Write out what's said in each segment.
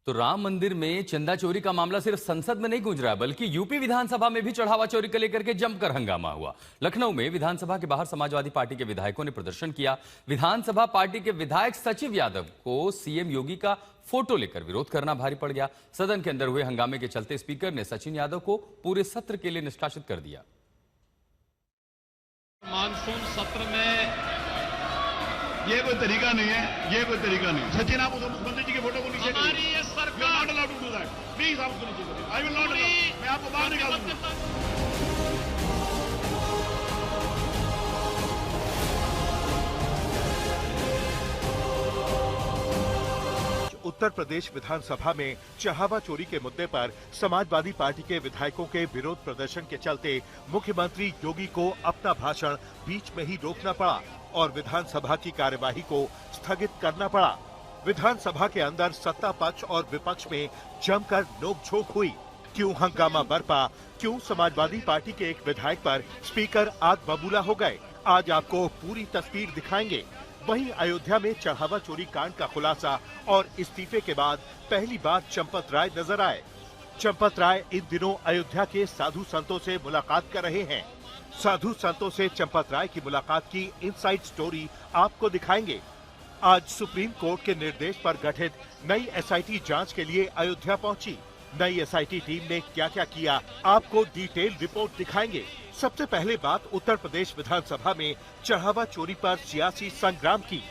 तो राम मंदिर में चंदा चोरी का मामला सिर्फ संसद में नहीं गूंज रहा, बल्कि यूपी विधानसभा में भी चढ़ावा चोरी को लेकर के जमकर हंगामा हुआ। लखनऊ में विधानसभा के बाहर समाजवादी पार्टी के विधायकों ने प्रदर्शन किया। विधानसभा पार्टी के विधायक सचिव यादव को सीएम योगी का फोटो लेकर विरोध करना भारी पड़ गया। सदन के अंदर हुए हंगामे के चलते स्पीकर ने सचिन यादव को पूरे सत्र के लिए निष्कासित कर दिया। मानसून सत्र में ये कोई तरीका नहीं है, ये कोई तरीका नहीं। सचिन, आप मुख्यमंत्री जी के फोटो को नीचे करिए। हमारी ये सरकार not allowed to do that. Please आप उसको नीचे करिए। I will not allow. मैं आपको बाहर निकाल दूंगा। उत्तर प्रदेश विधानसभा में चहावा चोरी के मुद्दे पर समाजवादी पार्टी के विधायकों के विरोध प्रदर्शन के चलते मुख्यमंत्री योगी को अपना भाषण बीच में ही रोकना पड़ा और विधानसभा की कार्यवाही को स्थगित करना पड़ा। विधानसभा के अंदर सत्ता पक्ष और विपक्ष में जमकर नोकझोंक हुई। क्यों हंगामा बरपा, क्यों समाजवादी पार्टी के एक विधायक पर स्पीकर आग बबूला हो गए, आज आपको पूरी तस्वीर दिखाएंगे। वहीं अयोध्या में चढ़ावा चोरी कांड का खुलासा और इस्तीफे के बाद पहली बार चंपत राय नजर आए। चंपत राय इन दिनों अयोध्या के साधु संतों से मुलाकात कर रहे हैं। साधु संतों से चंपत राय की मुलाकात की इनसाइड स्टोरी आपको दिखाएंगे। आज सुप्रीम कोर्ट के निर्देश पर गठित नई एसआईटी जांच के लिए अयोध्या पहुंची। नई एसआईटी टीम ने क्या क्या किया, आपको डिटेल रिपोर्ट दिखाएंगे। सबसे पहले बात उत्तर प्रदेश विधानसभा में चढ़ावा चोरी पर सियासी संग्राम की।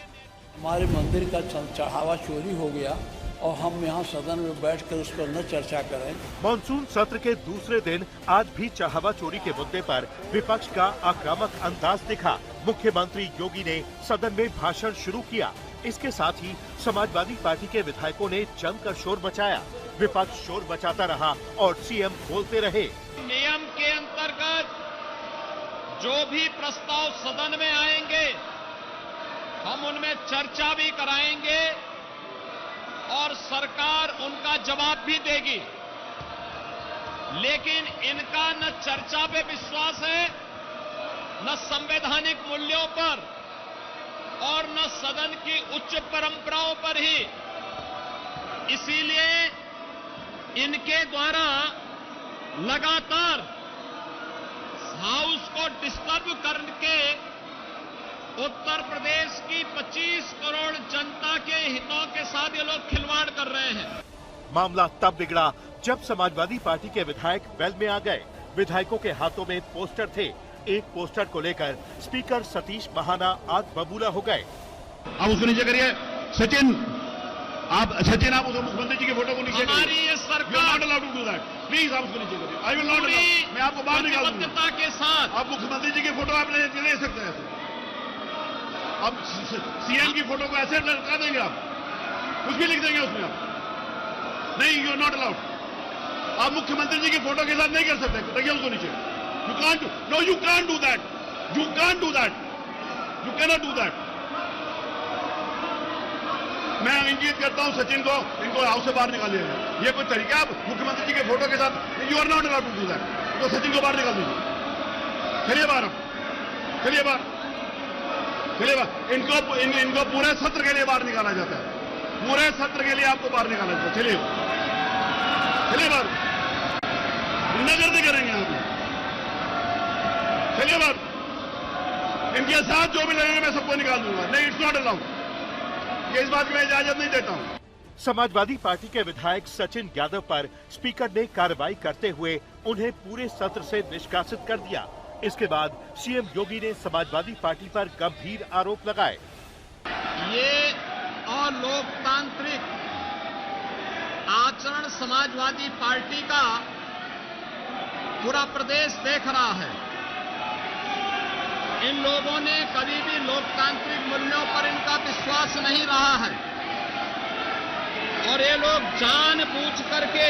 हमारे मंदिर का चढ़ावा चोरी हो गया और हम यहाँ सदन में बैठकर उस पर न चर्चा करें। मानसून सत्र के दूसरे दिन आज भी चढ़ावा चोरी के मुद्दे पर विपक्ष का आक्रामक अंदाज दिखा। मुख्यमंत्री योगी ने सदन में भाषण शुरू किया। इसके साथ ही समाजवादी पार्टी के विधायकों ने जमकर शोर मचाया। विपक्ष शोर मचाता रहा और सीएम बोलते रहे। नियम के अंतर्गत जो भी प्रस्ताव सदन में आएंगे हम उनमें चर्चा भी कराएंगे और सरकार उनका जवाब भी देगी। लेकिन इनका न चर्चा पे विश्वास है, न संवैधानिक मूल्यों पर और न सदन की उच्च परंपराओं पर ही। इसीलिए इनके द्वारा लगातार हाउस को डिस्टर्ब करके उत्तर प्रदेश की 25 करोड़ जनता के हितों के साथ ये लोग खिलवाड़ कर रहे हैं। मामला तब बिगड़ा जब समाजवादी पार्टी के विधायक वेल में आ गए। विधायकों के हाथों में पोस्टर थे। एक पोस्टर को लेकर स्पीकर सतीश महाना आग बबूला हो गए। आप उसको नीचे करिए। सचिन, आप उस मुख्यमंत्री जी के फोटो को नीचे करिए। हमारी ये सरकार not allowed to do that. Please आप उसको नीचे करिए। I will not allow. मैं आपको बाहर निकाल दूंगा के साथ। आप मुख्यमंत्री जी की फोटो आप ले सकते हैं। अब सीएम की फोटो को ऐसे लटका देंगे, आप कुछ भी लिख देंगे उसमें। आप नहीं, यू आर नॉट अलाउड। आप मुख्यमंत्री जी की फोटो के साथ नहीं कर सकते। देखिए उसको नीचे। You can't do, no you can't do that. You can't do that. You cannot do that. मैं इंगित करता हूं सचिन को, इनको हाउस से बाहर निकालिएगा। ये कोई तरीका आप मुख्यमंत्री जी के फोटो के साथ, you are not allowed to do that. तो सचिन को बाहर निकाल दीजिए। चलिए बाहर, चलिए बाहर, चलिए बाहर। इनको पूरे सत्र के लिए बाहर निकाला जाता है। पूरे सत्र के लिए आपको बाहर निकाला जाता है। चलिए, चलिए बाहर। गुंडागर्दी करेंगे आप। चलिए बाहर। इनके साथ जो भी लगेगा मैं सबको निकाल दूंगा। नहीं, इट्स नॉट अलाउड। इस बात की मैं इजाजत नहीं देता हूं। समाजवादी पार्टी के विधायक सचिन यादव पर स्पीकर ने कार्रवाई करते हुए उन्हें पूरे सत्र से निष्कासित कर दिया। इसके बाद सीएम योगी ने समाजवादी पार्टी पर गंभीर आरोप लगाए। ये अलोकतांत्रिक आचरण समाजवादी पार्टी का पूरा प्रदेश देख रहा है। इन लोगों ने कभी भी लोकतांत्रिक मूल्यों पर इनका विश्वास नहीं रहा है और ये लोग जानबूझ करके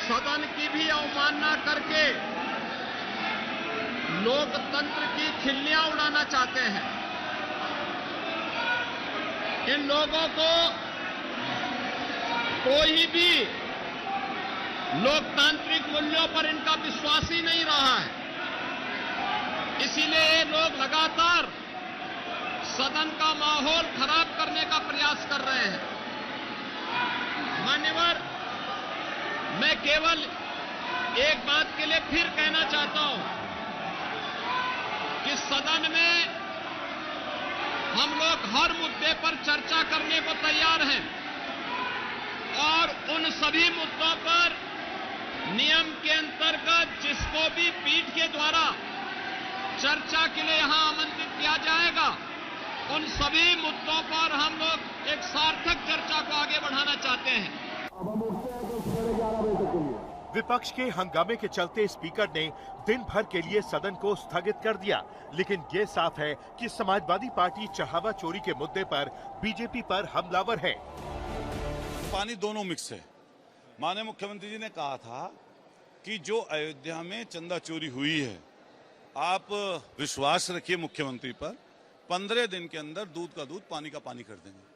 सदन की भी अवमानना करके लोकतंत्र की खिल्लियां उड़ाना चाहते हैं। इन लोगों को कोई भी लोकतांत्रिक मूल्यों पर इनका विश्वास ही नहीं रहा है। इसीलिए ये लोग लगातार सदन का माहौल खराब करने का प्रयास कर रहे हैं। मान्यवर, मैं केवल एक बात के लिए फिर कहना चाहता हूं कि सदन में हम लोग हर मुद्दे पर चर्चा करने को तैयार हैं और उन सभी मुद्दों पर नियम के अंतर्गत जिसको भी पीठ के द्वारा चर्चा के लिए यहां आमंत्रित किया जाएगा, उन सभी मुद्दों पर हम लोग एक सार्थक चर्चा को आगे बढ़ाना चाहते हैं। विपक्ष के हंगामे के चलते स्पीकर ने दिन भर के लिए सदन को स्थगित कर दिया, लेकिन ये साफ है कि समाजवादी पार्टी चढ़ावा चोरी के मुद्दे पर बीजेपी पर हमलावर है। पानी दोनों मिक्स है। माननीय मुख्यमंत्री जी ने कहा था कि जो अयोध्या में चंदा चोरी हुई है, आप विश्वास रखिए मुख्यमंत्री पर, 15 दिन के अंदर दूध का दूध पानी का पानी कर देंगे।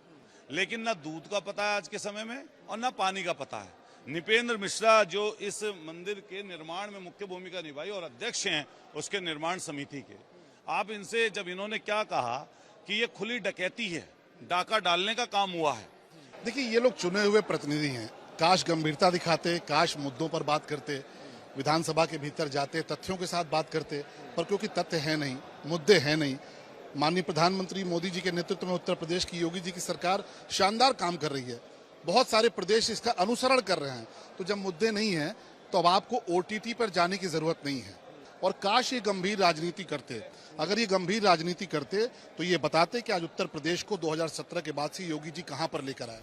लेकिन ना दूध का पता है आज के समय में और ना पानी का पता है। निपेंद्र मिश्रा जो इस मंदिर के निर्माण में मुख्य भूमिका निभाई और अध्यक्ष हैं उसके निर्माण समिति के, आप इनसे जब इन्होंने क्या कहा कि ये खुली डकैती है, डाका डालने का काम हुआ है। देखिए, ये लोग चुने हुए प्रतिनिधि हैं। काश गंभीरता दिखाते, काश मुद्दों पर बात करते, विधानसभा के भीतर जाते, तथ्यों के साथ बात करते, पर क्योंकि तथ्य है नहीं, मुद्दे हैं नहीं। माननीय प्रधानमंत्री मोदी जी के नेतृत्व में उत्तर प्रदेश की योगी जी की सरकार शानदार काम कर रही है। बहुत सारे प्रदेश इसका अनुसरण कर रहे हैं। तो जब मुद्दे नहीं हैं तो अब आपको ओटीटी पर जाने की जरूरत नहीं है। और काश ये गंभीर राजनीति करते। अगर ये गंभीर राजनीति करते तो ये बताते कि आज उत्तर प्रदेश को 2017 के बाद से योगी जी कहां पर लेकर आए।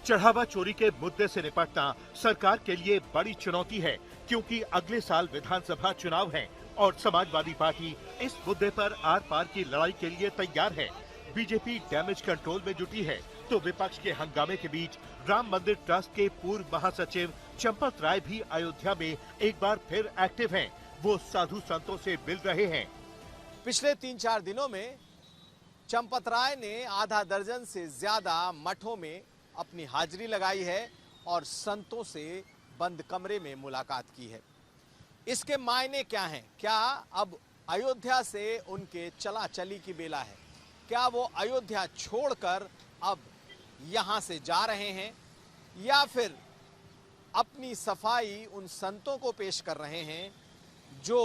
चढ़ावा चोरी के मुद्दे से निपटना सरकार के लिए बड़ी चुनौती है, क्योंकि अगले साल विधानसभा चुनाव है और समाजवादी पार्टी इस मुद्दे पर आर पार की लड़ाई के लिए तैयार है। बीजेपी डैमेज कंट्रोल में जुटी है, तो विपक्ष के हंगामे के बीच राम मंदिर ट्रस्ट के पूर्व महासचिव चंपत राय भी अयोध्या में एक बार फिर एक्टिव हैं। वो साधु संतों से मिल रहे हैं। पिछले 3-4 दिनों में चंपत राय ने आधा दर्जन से ज्यादा मठों में अपनी हाजिरी लगाई है और संतों से बंद कमरे में मुलाकात की है। इसके मायने क्या हैं? क्या अब अयोध्या से उनके चला चली की बेला है? क्या वो अयोध्या छोड़कर अब यहां से जा रहे हैं, या फिर अपनी सफाई उन संतों को पेश कर रहे हैं जो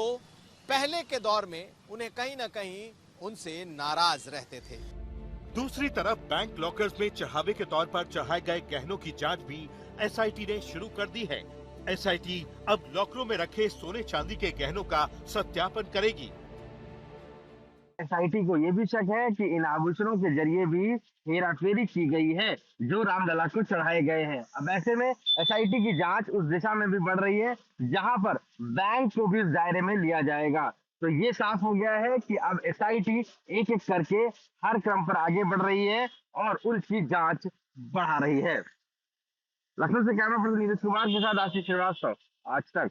पहले के दौर में उन्हें कहीं ना कहीं उनसे नाराज रहते थे? दूसरी तरफ बैंक लॉकर्स में चढ़ावे के तौर पर चढ़ाए गए गहनों की जांच भी एसआईटी ने शुरू कर दी है। एसआईटी अब लॉकरों में रखे सोने चांदी के गहनों का सत्यापन करेगी। एसआईटी को ये भी शक है कि इन आभूषणों के जरिए भी हेराफेरी की गई है जो रामलला को चढ़ाए गए हैं। अब ऐसे में एसआईटी की जांच उस दिशा में भी बढ़ रही है जहां पर बैंक को भी इस दायरे में लिया जाएगा। तो ये साफ हो गया है कि अब एसआईटी एक एक करके हर क्रम पर आगे बढ़ रही है और उनकी जांच बढ़ा रही है। लखनऊ से कैमरा पर्सन नीरज कुमार के साथ आशीष श्रीवास्तव, आज तक।